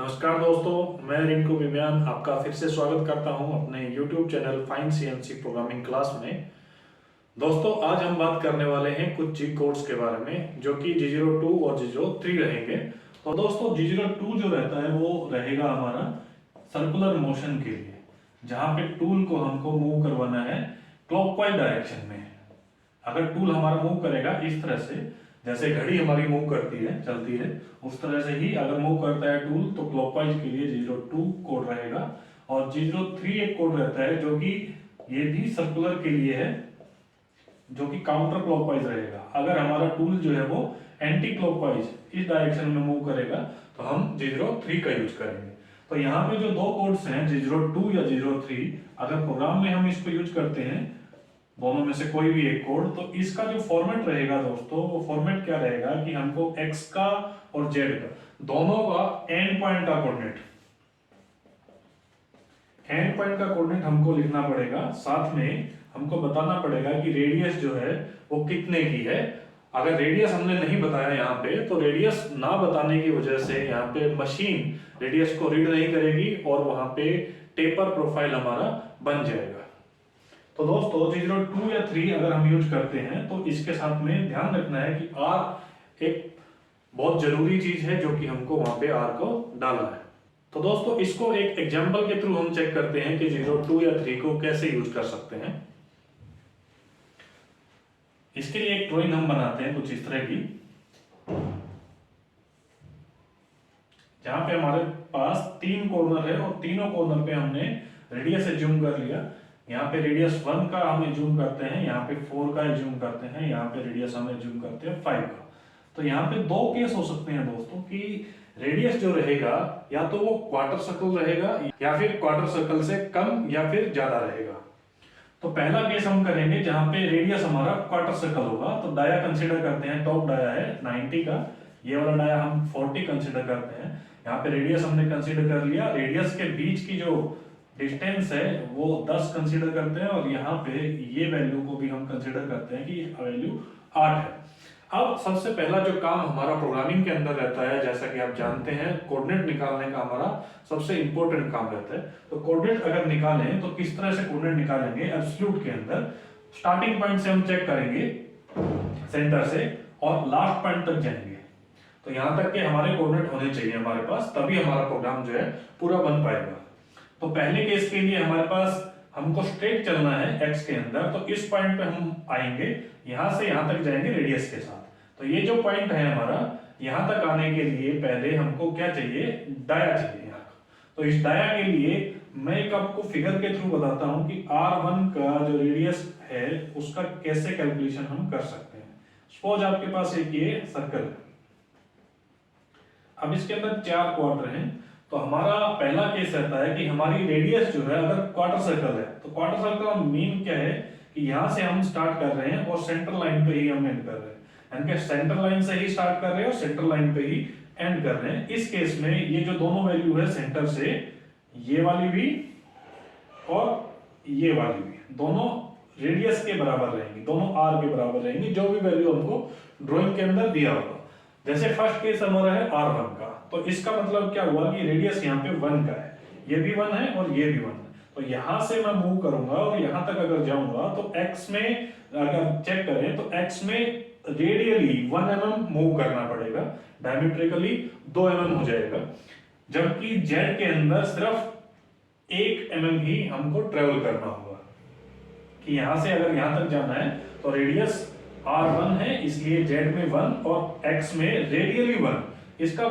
नमस्कार दोस्तों, मैं रिंकू विज्ञान आपका फिर से स्वागत करता हूं अपने YouTube channel fine CNC programming class में। दोस्तों, आज हम बात करने वाले हैं कुछ जी कोड्स के बारे में जो कि G02 और G03 रहेंगे। तो दोस्तों, G02 जो रहता है वो रहेगा हमारा सर्कुलर मोशन के लिए, जहां पे टूल को हमको मूव करवाना है क्लॉकवाइज डायरेक्शन में। अगर टूल हमारा मूव करेगा इस तरह से, जैसे घड़ी हमारी मूव करती है, चलती है, उस तरह से ही अगर मूव करता है टूल तो क्लॉकवाइज के लिए G02 कोड रहेगा। और G03 एक कोड रहता है जो कि ये भी सर्कुलर के लिए है, जो कि काउंटर क्लॉकवाइज रहेगा। अगर हमारा टूल जो है वो एंटी क्लॉकवाइज इस डायरेक्शन में मूव करेगा तो हम G03 का यूज करेंगे। तो यहाँ पे जो दो कोड्स हैं G02 या G03, अगर प्रोग्राम में हम इसको यूज करते हैं दोनों में से कोई भी एक कोड, तो इसका जो फॉर्मेट रहेगा दोस्तों, वो फॉर्मेट क्या रहेगा कि हमको x का और z का दोनों का एंड पॉइंट का कोऑर्डिनेट हमको लिखना पड़ेगा। साथ में हमको बताना पड़ेगा कि रेडियस जो है वो कितने की है। अगर रेडियस हमने नहीं बताया यहाँ पे, तो रेडियस ना बताने की वजह से यहाँ पे मशीन रेडियस को रीड नहीं करेगी और वहां पे टेपर प्रोफाइल हमारा बन जाएगा। तो दोस्तों, G02 या 3 अगर हम यूज करते हैं तो इसके साथ में ध्यान रखना है कि R एक बहुत जरूरी चीज है जो कि हमको वहां पे R को डालना है। तो दोस्तों, इसको एक एग्जांपल के थ्रू हम चेक करते हैं कि G02 या 3 को कैसे यूज कर सकते हैं। इसके लिए एक ड्राइंग हम बनाते हैं कुछ इस तरह की, जहां पे हमारे पास 3 कॉर्नर है और तीनों कॉर्नर पे हमने रेडियस एज्यूम कर लिया। यहाँ पे रेडियस 1 का हम एज्यूम करते हैं, यहाँ पे 4 का एज्यूम करते हैं, यहाँ पे रेडियस हम एज्यूम करते हैं 5 का। तो यहाँ पे दो केस हो सकते हैं दोस्तों कि रेडियस जो रहेगा या तो वो क्वार्टर सर्कल रहेगा या फिर क्वार्टर सर्कल से कम या फिर ज्यादा रहेगा। तो पहला केस हम करेंगे जहां पे रेडियस हमारा क्वार्टर सर्कल होगा। तो डाया कंसीडर करते हैं, टॉप डाया है 90 का, ये वाला डाया हम 40 कंसीडर करते हैं। यहाँ पे रेडियस हमने कंसीडर कर लिया, रेडियस के बीच की जो डिस्टेंस है वो 10 कंसीडर करते हैं और यहाँ पे ये वैल्यू को भी हम कंसीडर करते हैं कि वैल्यू 8 है। अब सबसे पहला जो काम हमारा प्रोग्रामिंग के अंदर रहता है, जैसा कि आप जानते हैं, कोऑर्डिनेट निकालने का हमारा सबसे इंपॉर्टेंट काम रहता है। तो कोऑर्डिनेट अगर निकालें तो किस तरह से कोऑर्डिनेट निकालेंगे? एब्सोल्यूट के अंदर स्टार्टिंग पॉइंट से हम चेक करेंगे सेंटर से और लास्ट पॉइंट तक जाएंगे। तो यहां तक के हमारे कोऑर्डिनेट होने चाहिए हमारे पास, तभी हमारा प्रोग्राम जो है पूरा बन पाएगा। तो पहले केस के लिए हमारे पास हमको स्ट्रेट चलना है x के अंदर, तो इस पॉइंट पे हम आएंगे, यहां से यहां तक जाएंगे रेडियस के साथ। तो ये जो पॉइंट है हमारा, यहां तक आने के लिए पहले हमको क्या चाहिए? डाया चाहिए यहाँ का। तो इस डाया के लिए मैं एक आपको फिगर के थ्रू बताता हूं कि R1 का जो रेडियस है उसका कैसे कैलकुलेशन हम कर सकते हैं। सपोज आपके पास एक ये सर्कल है, अब इसके अंदर 4 क्वार्टर हैं। तो हमारा पहला केस रहता है कि हमारी रेडियस जो है, अगर क्वार्टर सर्कल है तो क्वार्टर सर्कल का मीन क्या है कि यहां से हम स्टार्ट कर रहे हैं और सेंटर लाइन पे ही हम एंड कर रहे हैं, यानी कि सेंटर लाइन से ही स्टार्ट कर रहे हैं और सेंटर लाइन पे ही एंड कर रहे हैं। इस केस में ये जो दोनों वैल्यू है सेंटर से, ये वाली भी और ये वाली भी, दोनों रेडियस के बराबर रहेंगी, दोनों r के बराबर रहेंगी, जो भी वैल्यू हमको ड्राइंग के अंदर दिया होगा। जैसे फर्स्ट केस हमारा है R1 का, तो इसका मतलब क्या हुआ कि रेडियस यहाँ पे 1 का है, ये भी 1 है और ये भी 1 है। तो यहां से मैं मूव करूंगा और यहां तक अगर जाऊंगा तो x में अगर चेक करें तो x में रेडियली 1 mm मूव करना पड़ेगा, डायमीट्रिकली 2 mm हो जाएगा, जबकि z के अंदर सिर्फ 1 mm ही हमको ट्रेवल करना होगा। कि यहां से अगर यहां तक जाना है तो रेडियस R1 है, इसलिए z में 1 और x में रेडियली 1। इसका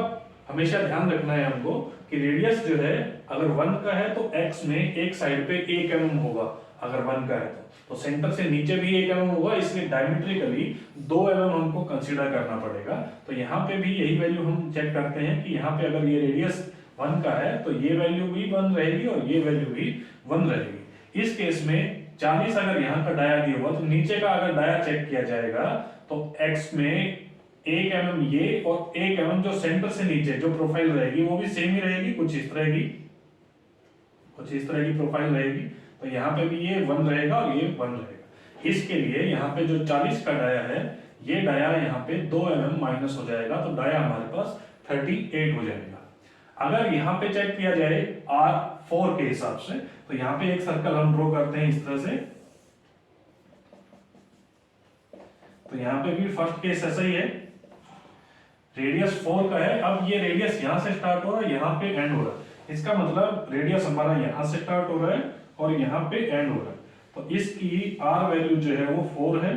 हमेशा ध्यान रखना है हमको कि रेडियस जो है अगर 1 का है तो x में एक साइड पे 1 mm होगा, अगर 1 का है तो सेंटर से नीचे भी 1 mm होगा, इसलिए डायमीट्रिकली 2 mm हमको कंसीडर करना पड़ेगा। तो यहाँ पे भी यही वैल्यू हम चेक करते हैं कि यहाँ पे अगर ये रेडियस 1 का है तो ये वैल्यू भी 1 रहेगी और ये वैल्यू भी 1 रहेगी। इस केस में 40 अगर यहाँ का डाया दिया हुआ तो नीचे का अगर डाया चेक किया जाएगा तो x में 1 mm ये और 1 mm जो सेंटर से नीचे जो प्रोफाइल रहेगी वो भी सेम ही रहेगी, कुछ इस तरह की प्रोफाइल रहेगी। तो यहाँ पे भी ये 1 रहेगा और ये 1 रहेगा। इसके लिए यहाँ पे जो 40 का डाया है, ये डाया यहाँ पे 2 mm माइनस हो जाएगा, तो डाया हमारे पास 38 हो जाएगा। अगर यहाँ पे चेक किया जाए R4 के हिसाब से, तो यहाँ पे एक सर्कल हम ड्रॉ करते हैं इस तरह से। तो यहाँ पे भी फर्स्ट केस ऐसा ही है, रेडियस 4 का है। अब ये रेडियस यहाँ से स्टार्ट हो रहा है, यहाँ पे एंड हो रहा है। इसका मतलब रेडियस हमारा यहाँ से स्टार्ट हो रहा है और यहाँ पे एंड हो रहा है। तो इसकी R वैल्यू जो है वो 4 है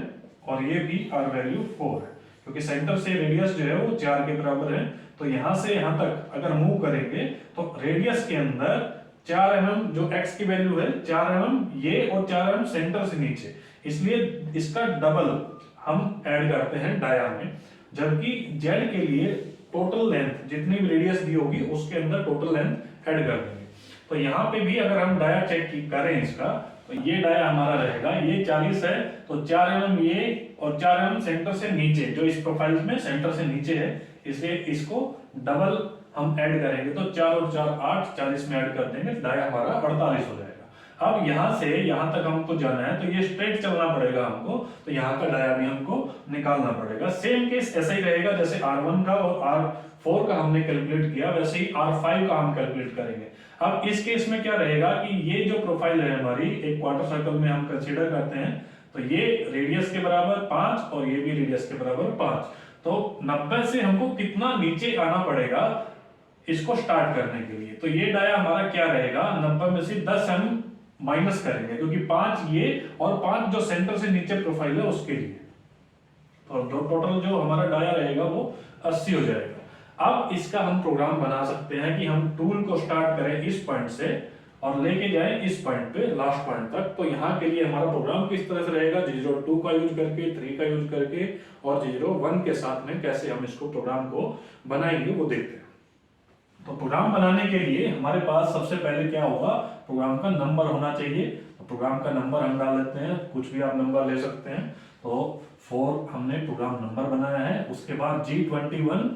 और ये भी R वैल्यू 4 है, क्योंकि सेंटर से रेडियस जो है वो 4 के बराबर है। तो यहाँ से यहाँ तक अगर मूव करेंगे तो रेडियस के अंदर 4 mm जो x की वैल्यू है 4 mm ये और 4 mm सेंटर से नीचे, इसलिए इसका डबल हम ऐड करते हैं डाया में। जबकि z के लिए टोटल लेंथ जितनी भी रेडियस दी होगी उसके अंदर टोटल लेंथ ऐड कर देंगे। तो यहाँ पे भी अगर हम डाया चेक करें इसका, तो ये डाया हमारा रहेगा, ये 40 है तो 4 mm ये और 4 mm सेंटर से नीचे, जो इस प्रोफाइल में सेंटर से नीचे है, इसलिए इसको डबल हम ऐड करेंगे। तो 4 और 4 8, 40 में ऐड कर देंगे, डाया हमारा 48 हो जाएगा। अब यहाँ से यहाँ तक हमको जाना है तो ये स्ट्रेट चलना पड़ेगा हमको, तो यहाँ का डाया भी हमको निकालना पड़ेगा। सेम केस ऐसा ही रहेगा जैसे R1 का और R4 का हमने कैलकुलेट किया, वैसे ही R5 का हम कैलकुलेट करेंगे। अब इस केस में क्या रहेगा कि ये जो प्रोफाइल है हमारी एक क्वार्टर सर्कल में हम कंसीडर करते हैं, तो ये रेडियस के बराबर 5 और ये भी रेडियस के बराबर 5। तो 90 से हमको कितना नीचे आना पड़ेगा इसको स्टार्ट करने के लिए। तो ये डाया हमारा क्या रहेगा, 90 में से 10 हम माइनस करेंगे, क्योंकि 5 ये और 5 जो सेंटर से नीचे प्रोफाइल है उसके लिए। तो टोटल जो हमारा डाया रहेगा वो 80 हो जाएगा। अब इसका हम प्रोग्राम बना सकते हैं कि हम टूल को स्टार्ट करें इस पॉइंट से और लेके जाएं इस पॉइंट पे लास्ट पॉइंट तक। तो यहाँ के लिए हमारा प्रोग्राम किस तरह से रहेगा, G02 का यूज करके, 3 का यूज करके और G01 के साथ में कैसे हम इसको प्रोग्राम को बनाएंगे वो देखते हैं। तो प्रोग्राम बनाने के लिए हमारे पास सबसे पहले क्या होगा, प्रोग्राम का नंबर होना चाहिए। तो प्रोग्राम का नंबर हम डाल लेते हैं, कुछ भी आप नंबर ले सकते हैं। तो 4 हमने प्रोग्राम नंबर बनाया है। उसके बाद G21,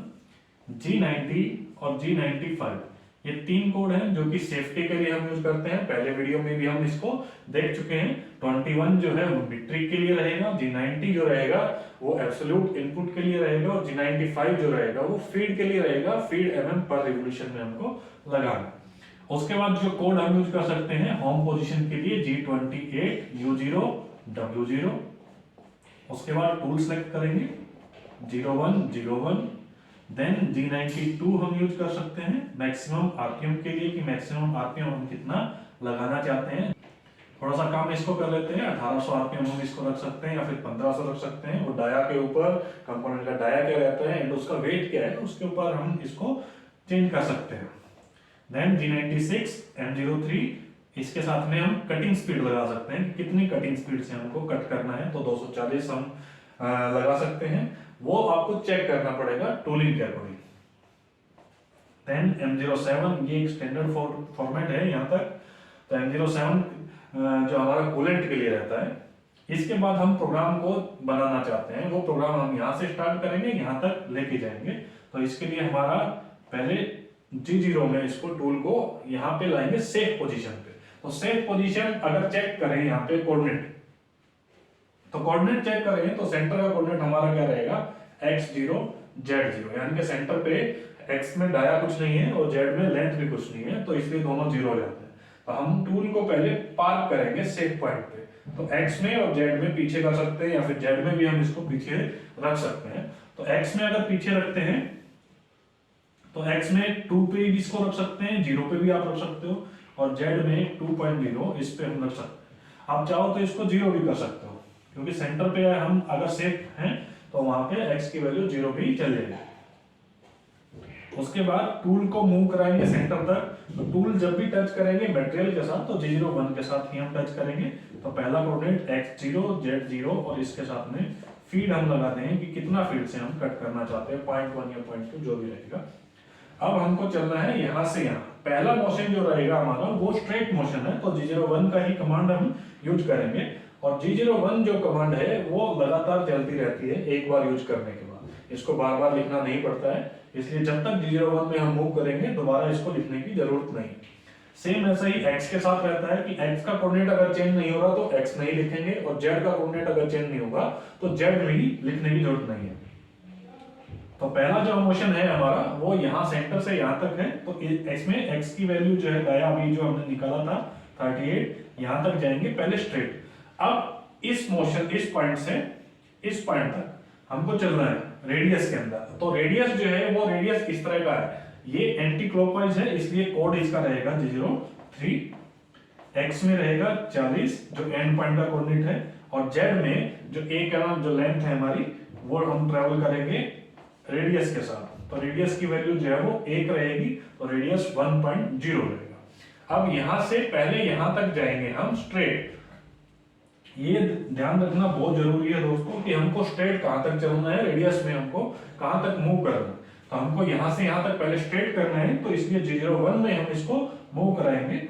G90 और G95 ये 3 कोड हैं जो कि सेफ्टी के लिए हम यूज करते हैं। पहले वीडियो में भी हम इसको देख चुके हैं। 21 जो है वो मीट्रिक के लिए रहेगा, G90 जो रहेगा वो एब्सोल्यूट इनपुट के लिए रहेगा और G95 जो रहेगा वो फीड के लिए रहेगा, फीड mm पर रिवोल्यूशन में हमको लगाना। उसके बाद जो कोड हम यूज कर सकते हैं होम पोजीशन के लिए G28 U0 W0। उसके बाद टूल सेलेक्ट करेंगे 01 01, देन G92 हम यूज कर सकते हैं मैक्सिमम आरपीएम के लिए कि मैक्सिमम आरपीएम हम कितना लगाना चाहते हैं। थोड़ा सा काम इसको कर लेते हैं, 1800 आरपीएम हम इसको रख सकते हैं या फिर 1500 रख सकते हैं। वो डाया के ऊपर, कंपोनेंट का डाया क्या रहता है एंड उसका वेट क्या है उसके ऊपर हम इसको चेंज कर सकते हैं। देन G96 M03, इसके साथ में हम कटिंग स्पीड लगा सकते हैं कि कितनी कटिंग स्पीड से हमको कट करना है। तो 240 हम लगा सकते हैं, वो आपको चेक करना पड़ेगा टूलिंग के अकॉर्डिंग। देन M07, ये एक स्टैंडर्ड फॉर्मेट है यहाँ तक। तो M07 जो हमारा कूलेंट के लिए रहता है। इसके बाद हम प्रोग्राम को बनाना चाहते हैं, वो प्रोग्राम हम यहाँ से स्टार्ट करेंगे, यहाँ तक लेके जाएंगे। तो इसके लिए हमारा पहले G0 में इसको टूल को यहाँ पे लाएंगे सेफ पोजीशन पे। तो सेफ पोजीशन अगर चेक करें यहाँ पे कोऑर्डिनेट, तो कोऑर्डिनेट चेक करें तो सेंटर का कोऑर्डिनेट हमारा क्या रहेगा x0 z0, यानी कि सेंटर पे x में डाया कुछ नहीं है और z में लेंथ भी कुछ नहीं है, तो इसलिए दोनों जीरो हो जाते हैं। तो हम टूल को पहले पार्क करेंगे सेफ पॉइंट पे। तो x में और z में पीछे कर सकते हैं या फिर z में भी हम इसको पीछे रख सकते हैं। तो x में अगर पीछे रखते हैं तो x में 2 पे इसको रख सकते हैं, 0 पे भी आप रख सकते हो, और z में 2.0 इस पे हम रख सकते हैं। आप चाहो तो इसको 0 भी कर सकते हो, क्योंकि सेंटर पे हम अगर सेफ हैं तो वहां पे x की वैल्यू 0 भी चल जाएगी। उसके बाद टूल को मूव कराएंगे सेंटर तक। तो टूल जब भी टच करेंगे मटेरियल के साथ तो G01 के साथ ही हम टच करेंगे। तो पहला कोऑर्डिनेट x0 z0 और इसके साथ में फीड हम लगाते हैं कि कितना फीड से हम कट करना चाहते हैं, 0.1 या 0.2 जो भी रहेगा। अब हमको चलना है यहाँ से यहाँ। पहला मोशन जो रहेगा हमारा वो स्ट्रेट मोशन है, तो G01 का ही कमांड हम यूज करेंगे। और G01 जो कमांड है वो लगातार चलती रहती है एक बार यूज करने के बाद, इसको बार बार लिखना नहीं पड़ता है, इसलिए जब तक G01 में हम मूव करेंगे दोबारा इसको लिखने की जरूरत नहीं। सेम ऐसा ही x के साथ रहता है कि x का कोऑर्डिनेट अगर चेंज नहीं हो रहा तो x नहीं लिखेंगे, और z का कोऑर्डिनेट अगर चेंज नहीं होगा तो z में ही लिखने की जरूरत नहीं है। तो पहला जो मोशन है हमारा वो यहाँ सेंटर से यहाँ तक है, तो इसमें x की वैल्यू जो है डाया अभी जो हमने निकाला था 38, यहाँ तक जाएंगे पहले स्ट्रेट। अब इस मोशन इस पॉइंट से इस पॉइंट तक हमको चलना है रेडियस के अंदर। तो रेडियस जो है वो रेडियस इस तरह का है, ये एंटी क्लॉकवाइज है इसलिए कोड इसका रहेगा 03, x में रहेगा 40 जो एंड पॉइंट का कोऑर्डिनेट है, और z में जो एक जो लेंथ है हमारी वो हम ट्रेवल करेंगे रेडियस के साथ। तो रेडियस की वैल्यू जो है वो 1 रहेगी, तो रेडियस 1.0 रहेगा। अब यहां से पहले यहां तक जाएंगे हम स्ट्रेट। ये ध्यान रखना बहुत जरूरी है दोस्तों कि हमको स्ट्रेट कहां तक चलना है, रेडियस में हमको कहां तक मूव करना है। तो हमको यहां से यहां तक पहले स्ट्रेट करना है, तो इसलिए 01 में हम इसको मूव कराएंगे।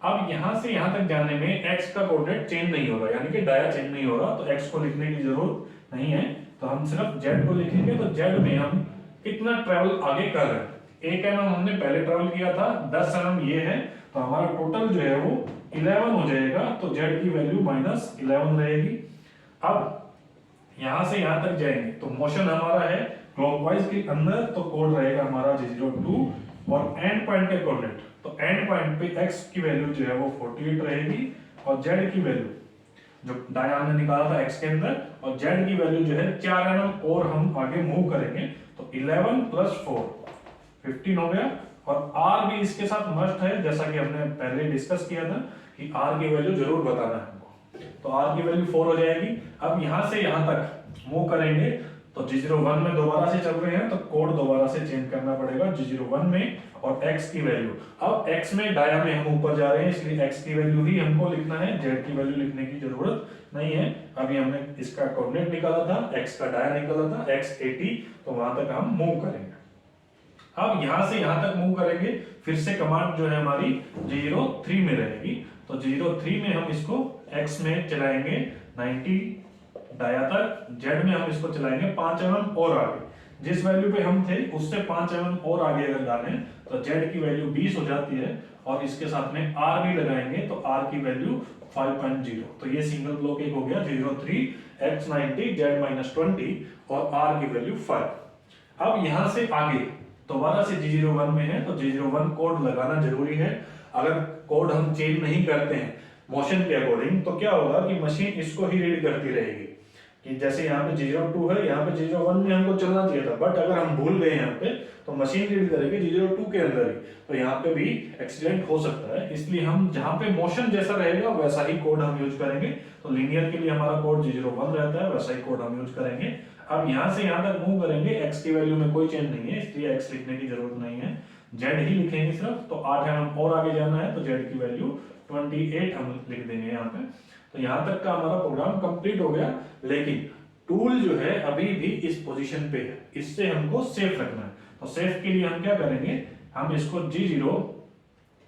अब यहां से यहां तक जाने में x का कोऑर्डिनेट चेंज नहीं हो रहा, यानी कि डाया चेंज नहीं हो रहा, तो x को लिखने की जरूरत नहीं है, तो हम सिर्फ z को लिखेंगे। तो z में हम कितना ट्रेवल आगे कर रहे हैं, 1 mm हमने पहले ट्रेवल किया था, 10 mm ये है, तो हमारा टोटल जो है वो 11 हो जाएगा, तो z की वैल्यू -11 रहेगी। अब यहां से यहां तक जाएंगे तो मोशन हमारा है क्लॉकवाइज के अंदर, तो कोड रहेगा हमारा 02, और एंड पॉइंट के कोऑर्डिनेट, तो एंड पॉइंट पे x की वैल्यू जो है वो 48 रहेगी, और z की वैल्यू जो दाया हमने निकाला था x के अंदर, और z की वैल्यू जो है 4 mm और हम आगे मूव करेंगे, तो 11 + 4 15 हो गया। और r भी इसके साथ मस्ट है, जैसा कि हमने पहले डिस्कस किया था कि r की वैल्यू जरूर बताना है हमको, तो r की वैल्यू 4 हो जाएगी। अब यहां से यहां तक मूव करेंगे, तो 01 में दोबारा से चल रहे हैं, तो कोड दोबारा से चेंज करना पड़ेगा 01 में, और x की वैल्यू, अब x में डाया में हम ऊपर जा रहे हैं इसलिए x की वैल्यू ही हमको लिखना है, z की वैल्यू लिखने की जरूरत नहीं है। अभी हमने इसका कोऑर्डिनेट निकाला था, x का डाया निकाला था x 80, तो वहां तक हम मूव करेंगे। अब यहां से यहां तक मूव करेंगे, फिर से कमांड जो है हमारी 03 में रहेगी, तो 03 में हम इसको x में चलाएंगे 90 डाया तक, z में हम इसको चलाएंगे 5 mm और आगे, जिस वैल्यू पे हम थे उससे 5 mm और आगे अगर डालें तो z की वैल्यू 20 हो जाती है, और इसके साथ में r भी लगाएंगे तो r की वैल्यू 5.0, तो ये सिंगल ब्लॉक एक हो गया 03 x 90 z -20 और r की वैल्यू 5। अब यहां से आगे दोबारा से 01 में है, तो 01 कोड लगाना जरूरी है। अगर कोड हम चेंज नहीं करते हैं मोशन के अकॉर्डिंग, तो क्या होगा कि मशीन इसको ही रीड करती रहेगी, कि जैसे यहाँ पे 02 है, यहाँ पे 01 में हमको चलना चाहिए था, बट अगर हम भूल गए यहाँ पे तो मशीन रीड करेगी 02 के अंदर ही, तो यहाँ पे भी एक्सीडेंट हो सकता है। इसलिए हम जहाँ पे मोशन जैसा रहेगा वैसा ही कोड हम यूज करेंगे। तो लीनियर के लिए हमारा कोड 01 रहता है, वैसा ही कोड हम यूज करेंगे। अब यहाँ से यहाँ तक मूव करेंगे, x की वैल्यू में कोई चेंज नहीं है इसलिए x लिखने की जरूरत नहीं है, z ही लिखेंगे सिर्फ। तो 8 mm और आगे जाना है, तो z की वैल्यू 28 हम लिख देंगे यहाँ पे। तो यहाँ तक का हमारा प्रोग्राम कंप्लीट हो गया, लेकिन टूल जो है अभी भी इस पोजीशन पे है, इससे हमको सेफ रखना है। तो सेफ के लिए हम क्या करेंगे, हम इसको G0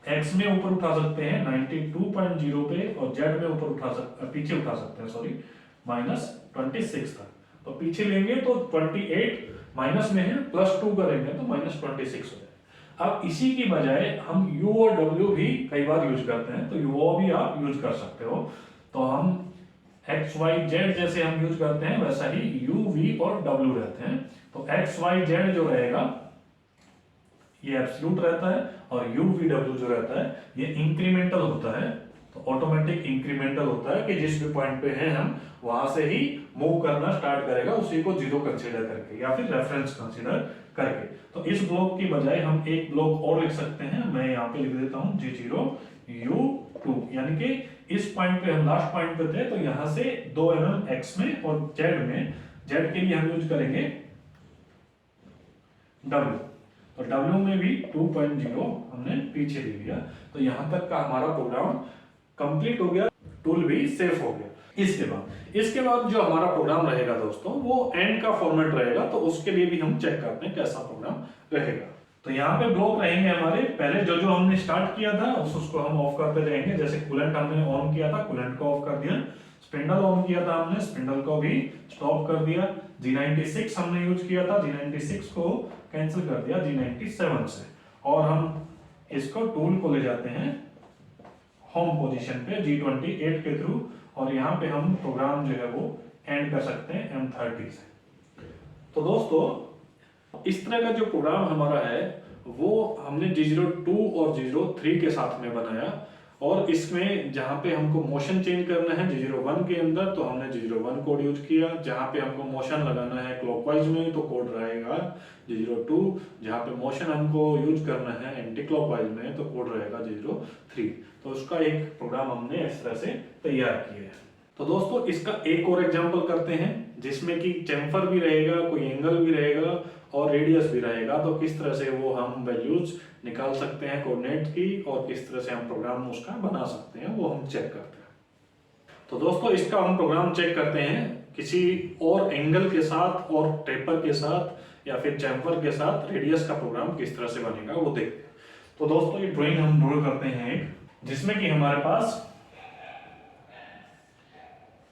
x में ऊपर उठा सकते हैं 92.0 पे, और z में ऊपर पीछे उठा सकते हैं, सॉरी -26 तक। तो पीछे लेंगे तो 28 माइनस में है, +2 करेंगे तो -26 हो जाएगा। अब इसी की बजाय हम u और w भी कई बार यूज करते हैं, तो u भी आप यूज कर सकते हो। तो हम x y z जैसे हम यूज करते हैं वैसा ही u v और w रहते हैं। तो x y z जो रहेगा ये एब्सोल्यूट रहता है, और u v w जो रहता है ये इंक्रीमेंटल होता है। तो ऑटोमेटिक इंक्रीमेंटल होता है कि जिस भी पॉइंट पे हैं हम वहां से ही मूव करना स्टार्ट करेगा, उसी को 0 कंसीडर करके या फिर रेफरेंस कंसीडर करके। तो इस ब्लॉक की बजाय हम एक ब्लॉक और लिख सकते हैं, मैं यहाँ पे लिख देता हूँ G0 U2, यानी कि इस पॉइंट पे हम लास्ट पॉइंट पे थे, तो यहाँ से 2 mm x में और z में, z के लिए हम यूज करेंगे W, तो W में भी 2.0 हमने पीछे ले लिया। तो यहाँ तक का हमारा प्रोग्राम कंप्लीट हो गया, टूल भी सेफ हो गया। इसके बाद जो हमारा प्रोग्राम रहेगा दोस्तों वो एंड का फॉर्मेट रहेगा, तो उसके लिए भी हम चेक करते हैं कैसा प्रोग्राम रहेगा। तो यहाँ पे ब्लॉक रहेंगे हमारे, पहले जो जो हमने स्टार्ट किया था उसको हम ऑफ करते रहेंगे। जैसे कूलेंट हमने ऑन किया था, कूलेंट को ऑफ कर दिया। स्पिंडल ऑन किया था हमने, स्पिंडल को भी स्टॉप कर दिया। G96 हमने यूज किया था, G96 को कैंसिल कर दिया G97 से, और हम इसको टूल को ले जाते हैं होम पोजीशन पे G28 के थ्रू, और यहाँ पे हम प्रोग्राम जो है वो एंड कर सकते हैं M30 से। तो दोस्तों इस तरह का जो प्रोग्राम हमारा है वो हमने G02 और G03 के साथ में बनाया, और इसमें जहाँ पे हमको मोशन चेंज करना है G01 के अंदर तो हमने G01 कोड यूज किया, जहाँ पे हमको मोशन लगाना है क्लॉकवाइज में तो कोड रहेगा G02, जहाँ पे मोशन हमको यूज करना है एंटी क्लॉकवाइज में तो कोड रहेगा G03। तो उसका एक प्रोग्राम हमने इस तरह से तैयार किया है। तो दोस्तों इसका एक और एग्जांपल करते हैं जिसमें कि चैम्फर भी रहेगा, कोई एंगल भी रहेगा और रेडियस भी रहेगा, तो किस तरह से वो हम वैल्यूज निकाल सकते हैं कोऑर्डिनेट की और किस तरह से हम प्रोग्राम उसका बना सकते हैं वो हम चेक करते हैं। तो दोस्तों इसका हम प्रोग्राम चेक करते हैं किसी और एंगल के साथ और टेपर के साथ या फिर चैम्फर के साथ रेडियस का प्रोग्राम किस तरह से बनेगा वो देखते हैं। तो दोस्तों ये ड्राइंग हम ड्रॉ करते हैं जिसमें कि हमारे पास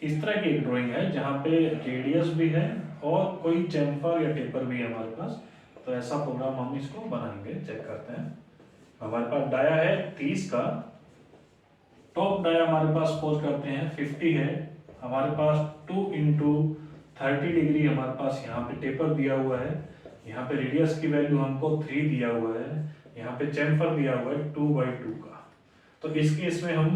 इस तरह की एक ड्राइंग है जहाँ पे रेडियस भी है और कोई चैम्फर या टेपर भी है हमारे पास। तो ऐसा प्रोग्राम हम इसको बनाएंगे, चेक करते हैं। हमारे पास डाया है 30 का, टॉप डाया हमारे पास सपोज करते हैं 50 है, हमारे पास 2 इंटू 30 डिग्री हमारे पास यहाँ पे टेपर दिया हुआ है, यहाँ पे रेडियस की वैल्यू हमको 3 दिया हुआ है, यहाँ पे चैम्फर दिया हुआ है 2/2 का। तो इस केस में हम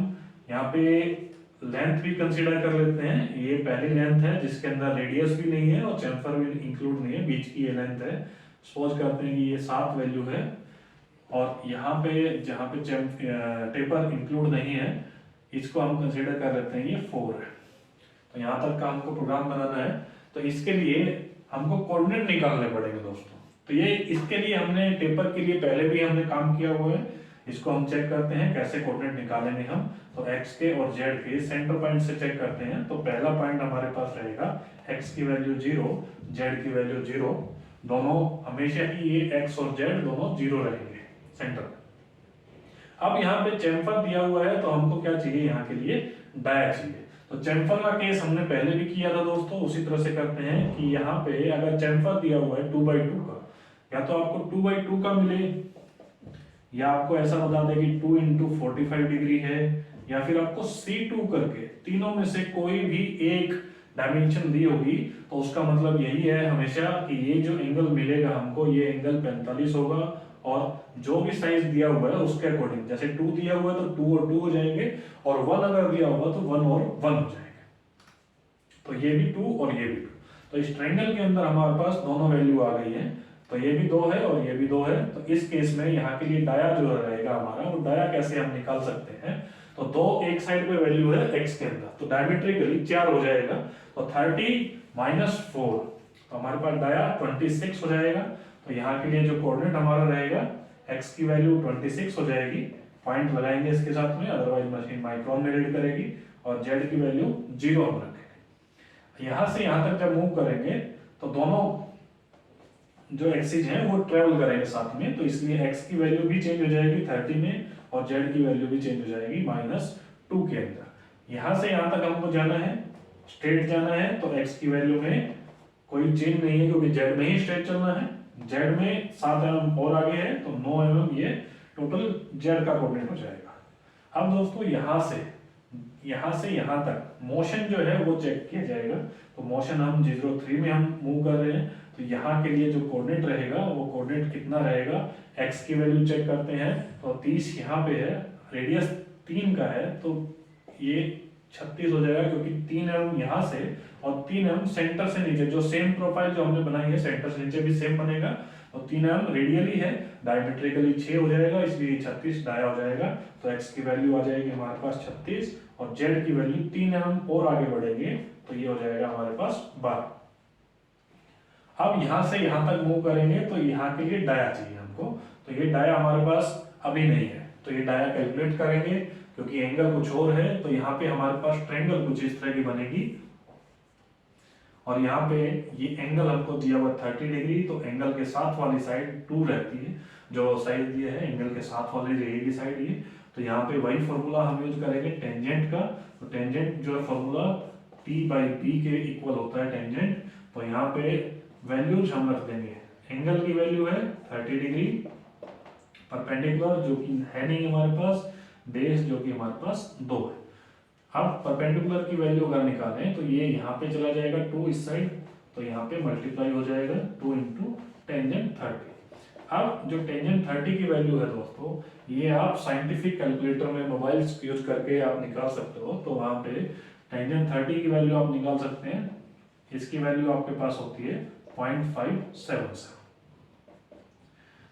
यहाँ पे लेंथ भी कंसीडर कर लेते हैं। ये पहली लेंथ है जिसके अंदर रेडियस भी नहीं है और चैम्फर भी इंक्लूड नहीं है, बीच की ये लेंथ है। सपोज करते हैं कि ये 7 वैल्यू है और यहाँ पे जहाँ पे टेपर इंक्लूड नहीं है इसको हम कंसीडर कर लेते हैं ये 4 है। तो यहाँ तक का हमको प्रोग्राम बनाना है। तो इसके लिए हमको कोऑर्डिनेट निकालने पड़ेंगे दोस्तों। तो ये इसके लिए हमने टेपर के लिए पहले भी हमने काम किया हुआ है, इसको हम चेक करते हैं कैसे कोऑर्डिनेट निकालेंगे हम। तो x के और z के सेंटर पॉइंट से चेक करते हैं। तो पहला पॉइंट हमारे पास रहेगा x की वैल्यू 0, z की वैल्यू 0, दोनों हमेशा ही ये x और z दोनों 0 रहेंगे सेंटर। अब यहाँ पे चैम्फर दिया हुआ है तो हमको क्या चाहिए, यहाँ के लिए डाया चाहिए। तो चैम्फर का केस हमने पहले भी किया था दोस्तों, उसी तरह से करते हैं कि यहाँ पे अगर चैम्फर दिया हुआ है 2/2 का, या तो आपको 2/2 का मिले या आपको ऐसा बता दे कि 2 इंटू 45 डिग्री है, या फिर आपको C2 करके तीनों में से कोई भी एक डायमेंशन दी होगी तो उसका मतलब यही है हमेशा कि ये जो एंगल मिलेगा हमको ये एंगल 45 होगा, और जो भी साइज दिया हुआ है उसके अकॉर्डिंग, जैसे 2 दिया हुआ है तो 2 और 2 हो जाएंगे, और 1 अगर दिया हुआ तो 1 और 1 हो जाएंगे। तो ये भी 2 और ये भी 2। तो इस ट्रायंगल के अंदर हमारे पास दोनों वैल्यू आ गई है। तो ये भी 2 है और ये भी 2 है। तो इस केस में यहाँ के लिए डाया जो रहेगा हमारा, वो डाया कैसे हम निकाल सकते हैं। तो 2 एक साइड पे वैल्यू है x के अंदर, तो डायमेट्रिकली 4 हो जाएगा। तो 30 - 4 तो हमारे पास डाया 26 हो जाएगा। तो यहाँ के लिए जो कोऑर्डिनेट हमारा रहेगा x की वैल्यू 26 हो जाएगी, पॉइंट लगाएंगे इसके साथ में, अदरवाइज मशीन माइक्रोन में रीड करेगी, और z की वैल्यू 0 हम रखेंगे। यहाँ से यहाँ तक जब मूव करेंगे तो दोनों जो एक्सिस हैं वो ट्रेवल करेंगे साथ में, तो इसलिए x की वैल्यू भी चेंज हो जाएगी 30 में और z की वैल्यू भी चेंज हो जाएगी -2 के अंदर। यहाँ से यहाँ तक हमको जाना है, स्ट्रेट जाना है, तो x की वैल्यू में कोई चेंज नहीं है क्योंकि z में ही स्ट्रेट चलना है। z में 7 mm और आगे है तो 9 mm ये टोटल z का कोऑर्डिनेट हो जाएगा। अब दोस्तों यहाँ से यहाँ तक मोशन जो है वो चेक किया जाएगा। तो मोशन हम G03 में हम मूव कर रहे हैं, तो यहाँ के लिए जो कोऑर्डिनेट रहेगा वो कोऑर्डिनेट कितना रहेगा, x की वैल्यू चेक करते हैं। तो 30 यहाँ पे है, रेडियस 3 का है तो ये 36 हो जाएगा, क्योंकि 3 mm यहाँ से और 3 mm सेंटर से नीचे, जो सेम प्रोफाइल जो हमने बनाई है सेंटर से नीचे भी सेम बनेगा। तो 3 mm रेडियली है, डायमेट्रिकली 6 हो जाएगा, इसलिए 36 डाया हो जाएगा। तो x की वैल्यू आ जाएगी हमारे पास 36 और z की वैल्यू 3 mm और आगे बढ़ेंगे तो ये हो जाएगा हमारे पास 12। अब यहाँ से यहाँ तक मूव करेंगे तो यहाँ के लिए डाया चाहिए हमको। तो ये डाया हमारे पास अभी नहीं है, तो ये डाया कैलकुलेट करेंगे क्योंकि एंगल कुछ और है। तो यहाँ पे हमारे पास ट्रायंगल कुछ इस तरह की बनेगी, और यहाँ पे ये एंगल हमको दिया हुआ 30 डिग्री, तो एंगल के साथ वाली साइड 2 रहती है, जो साइड दिया है एंगल के साथ वाली रहेगी साइड ये। तो यहाँ पे वही फॉर्मूला हम यूज करेंगे टेंजेंट का। तो टेंजेंट जो है फॉर्मूला P/B के इक्वल होता है टेंजेंट। तो यहाँ पे वैल्यूज हम रख देंगे, एंगल की वैल्यू है 30 डिग्री, परपेंडिकुलर जो कि है नहीं हमारे पास, बेस जो कि हमारे पास 2 है। अब परपेंडिकुलर की वैल्यू अगर निकालें तो ये यहाँ पे चला जाएगा 2 इस साइड, तो यहाँ पे मल्टीप्लाई हो जाएगा 2 इंटू टेंजेंट 30। अब जो टेंजेंट 30 की वैल्यू है दोस्तों, ये आप साइंटिफिक कैलकुलेटर में मोबाइल यूज करके आप निकाल सकते हो। तो वहां पे टेंजेंट 30 की वैल्यू आप निकाल सकते हैं। इसकी वैल्यू आपके पास होती है 0.577।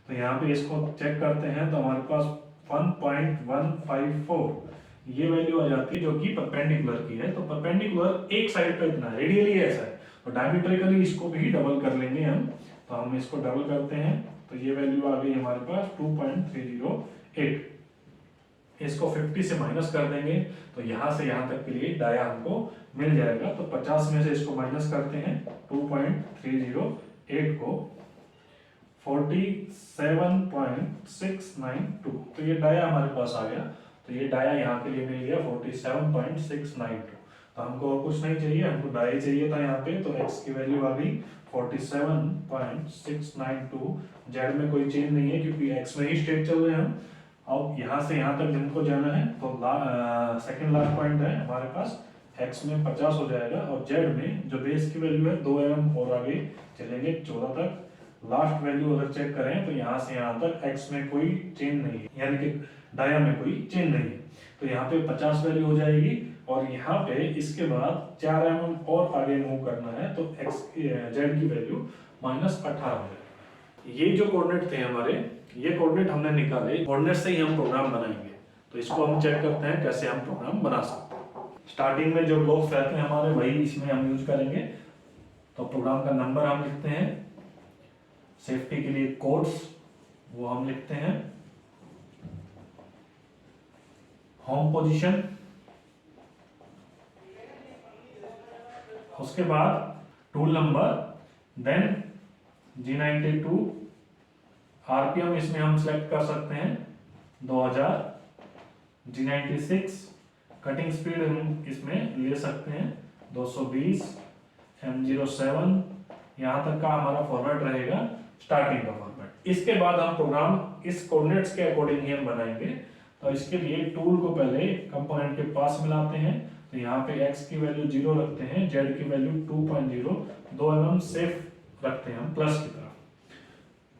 तो यहाँ पे इसको चेक करते हैं तो हमारे पास 1.154 ये वैल्यू आ जाती है, जो कि परपेंडिकुलर की है। तो परपेंडिकुलर एक साइड पे इतना है, रेडियली ऐसा है, तो डायमीट्रिकली इसको भी डबल कर लेंगे हम। तो हम इसको डबल करते हैं तो ये वैल्यू आ गई हमारे पास 2.308। इसको 50 से माइनस कर देंगे तो यहाँ से यहाँ तक के लिए डाया हमको मिल जाएगा। तो 50 में से इसको माइनस करते हैं 2.308 को 47.692, तो ये डाया हमारे पास आ गया। तो ये डाया यहाँ के लिए मिल गया 47.692। तो हमको और कुछ नहीं चाहिए, हमको डाया चाहिए था यहाँ पे। तो x की वैल्यू आ गई 47.692। जेड में कोई चेंज नहीं है क्योंकि x में ही स्टेट चल रहे हैं हम। अब यहाँ से यहाँ तक जिनको जाना है तो सेकंड लास्ट पॉइंट है हमारे पास, x में 50 हो जाएगा और z में जो बेस की वैल्यू है 2 mm और आगे चलेंगे 14 तक। लास्ट वैल्यू अगर चेक करें तो यहाँ से यहाँ तक x में कोई चेंज नहीं है, यानी कि डाया में कोई चेंज नहीं है। तो यहाँ पे 50 वैल्यू हो जाएगी और यहाँ पे इसके बाद 4 mm और आगे मूव करना है तो x z की वैल्यू -18 हो जाएगी। ये जो कोऑर्डिनेट थे हमारे, ये कोऑर्डिनेट हमने निकाले, कोऑर्डिनेट से ही हम प्रोग्राम बनाएंगे। तो इसको हम चेक करते हैं कैसे हम प्रोग्राम बना सकते हैं। स्टार्टिंग में जो ब्लॉक्स रहते हैं हमारे वही इसमें हम यूज करेंगे। तो प्रोग्राम का नंबर हम लिखते हैं, सेफ्टी के लिए कोड्स वो हम लिखते हैं, होम पोजीशन, उसके बाद tool number, then G92, RPM इसमें हम सेलेक्ट कर सकते हैं 2000, G96, कटिंग स्पीड हम इसमें ले सकते हैं 220, M07, यहाँ तक का हमारा फॉर्मेट रहेगा स्टार्टिंग का फॉर्मेट। इसके बाद हम प्रोग्राम इस कोऑर्डिनेट्स के अकॉर्डिंग ही हम बनाएंगे। तो इसके लिए टूल को पहले कंपोनेंट के पास मिलाते हैं। तो यहाँ पे x की वैल्यू 0 रखते हैं, z की वैल्यू 2.0, 2 mm सेफ रखते हैं हम प्लस की तरफ।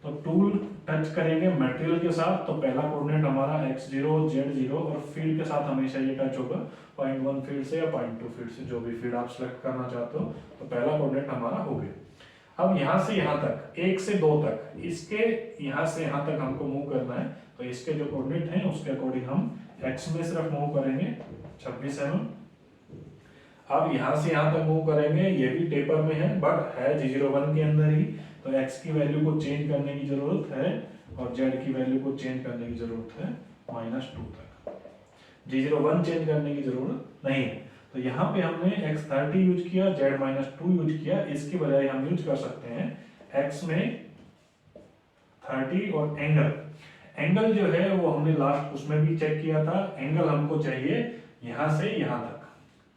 तो टूल टच करेंगे मटेरियल के साथ। तो पहला कोऑर्डिनेट हमारा x0, z0 और फीड के साथ हमेशा ये टच होगा 0.1 फीड से या 0.2 फीड से, जो भी फीड आप सेलेक्ट करना चाहते हो। तो पहला कोऑर्डिनेट हमारा हो गया। अब यहाँ से यहाँ तक, 1 से 2 तक, इसके यहाँ से यहाँ तक हमको मूव करना है। तो इसके जो कोऑर्डिनेट हैं उसके अकॉर्डिंग हम x में सिर्फ मूव करेंगे 26 mm। अब यहाँ से यहाँ तक मूव करेंगे, ये भी टेपर में है बट है G01 के अंदर ही। तो x की वैल्यू को चेंज करने की जरूरत है और z की वैल्यू को चेंज करने की जरूरत है -2 तक। G01 चेंज करने की जरूरत नहीं है। तो यहाँ पे हमने x30 यूज किया, z-2 यूज किया। इसकी बजाय हम यूज कर सकते हैं x में 30 और एंगल जो है वो हमने लास्ट उसमें भी चेक किया था। एंगल हमको चाहिए यहाँ से यहाँ तक।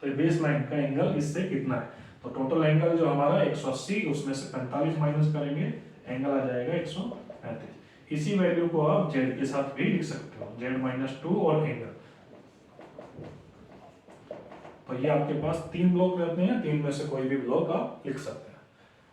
तो बेस लाइन का एंगल इससे कितना है, तो टोटल एंगल जो हमारा 180, उसमें से 45 माइनस करेंगे, एंगल आ जाएगा 135। इसी वैल्यू को आप z के साथ भी लिख सकते हो, z-2 और एंगल। तो ये आपके पास 3 ब्लॉक रहते हैं, 3 में से कोई भी ब्लॉक आप लिख सकते हैं।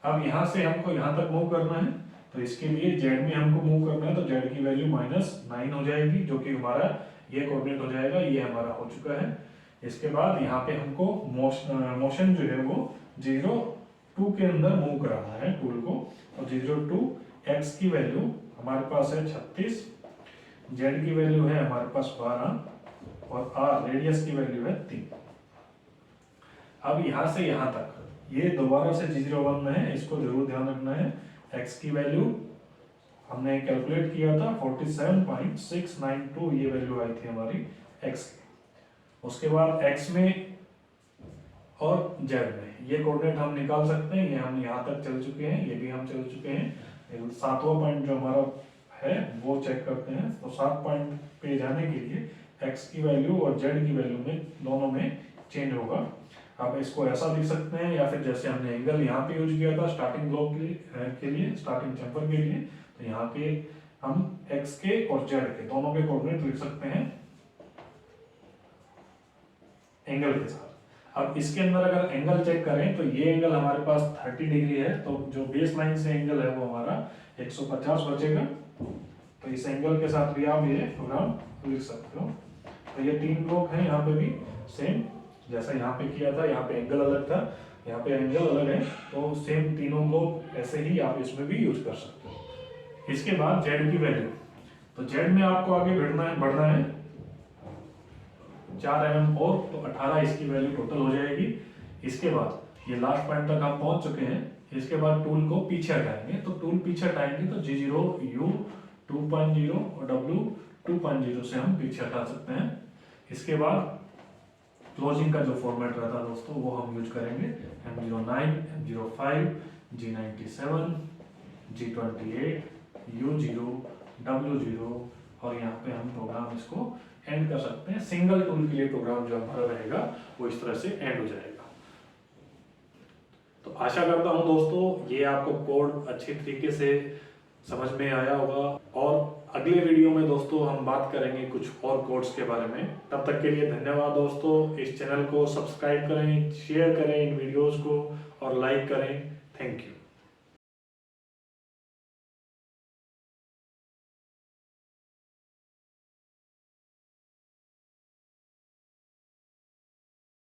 अब यहाँ से हमको यहाँ तक मूव करना है। तो इसके लिए z में हमको मूव करना है। तो z की वैल्यू -9 हो जाएगी, जो कि हमारा ये कोऑर्डिनेट हो जाएगा। ये हमारा हो चुका है। इसके बाद यहाँ पे हमको मोशन जो है वो 0-2 के अंदर मूव कराना है टूल को। और 0-2, x की वैल्यू हमारे पास है 36, z की वैल्यू है हमारे पास 12 और r रेडियस की वैल्यू है 3। अब यहाँ से यहाँ तक ये दोबारा से G01 में है, इसको जरूर ध्यान रखना है। x की वैल्यू हमने कैलकुलेट किया था 47.692, ये वैल्यू आई थी हमारी x की। उसके बाद x में और z में ये कोऑर्डिनेट हम निकाल सकते हैं। ये हम यहाँ तक चल चुके हैं, ये भी हम चल चुके हैं। 7वां पॉइंट जो हमारा है वो चेक करते हैं। तो 7 पॉइंट पे जाने के लिए x की वैल्यू और z की वैल्यू में दोनों में चेंज होगा। आप इसको ऐसा लिख सकते हैं या फिर जैसे हमने एंगल यहाँ पे यूज किया था स्टार्टिंग ब्लॉक के लिए, स्टार्टिंग चैम्फर के लिए। तो यहाँ पे हम x के और z के दोनों के कोऑर्डिनेट लिख सकते हैं एंगल के साथ। अब इसके अंदर अगर एंगल चेक करें तो ये एंगल हमारे पास 30 डिग्री है, तो जो बेस लाइन से एंगल है वो हमारा 150 बचेगा। तो इस एंगल के साथ भी आप ये प्रोग्राम लिख सकते हो। तो ये 3 लोग हैं, यहाँ पे भी सेम जैसा यहाँ पे किया था, यहाँ पे एंगल अलग था, यहाँ पे एंगल अलग है, तो सेम तीनों लोग ऐसे ही आप इसमें भी यूज कर सकते हो। इसके बाद जेड की वैल्यू, तो जेड में आपको आगे बढ़ना है 4 mm और, तो 18 इसकी वैल्यू टोटल हो जाएगी। इसके बाद ये लास्ट पॉइंट तक हम पहुंच चुके हैं। इसके बाद टूल को पीछे हटाएंगे, तो टूल पीछे हटाएंगे तो G0 U 2.0 और W 2.0 से हम पीछे हटा सकते हैं। इसके बाद क्लोजिंग का जो फॉर्मेट रहता है दोस्तों वो हम यूज करेंगे M09, M05, G97, G28, U0, W0 और यहाँ पे हम प्रोग्राम इसको एंड कर सकते हैं। सिंगल टूल के लिए प्रोग्राम जो हमारा रहेगा वो इस तरह से एंड हो जाएगा। तो आशा करता हूं दोस्तों ये आपको कोड अच्छी तरीके से समझ में आया होगा, और अगले वीडियो में दोस्तों हम बात करेंगे कुछ और कोड्स के बारे में। तब तक के लिए धन्यवाद दोस्तों। इस चैनल को सब्सक्राइब करें, शेयर करें इन वीडियोस को और लाइक करें। Thank you.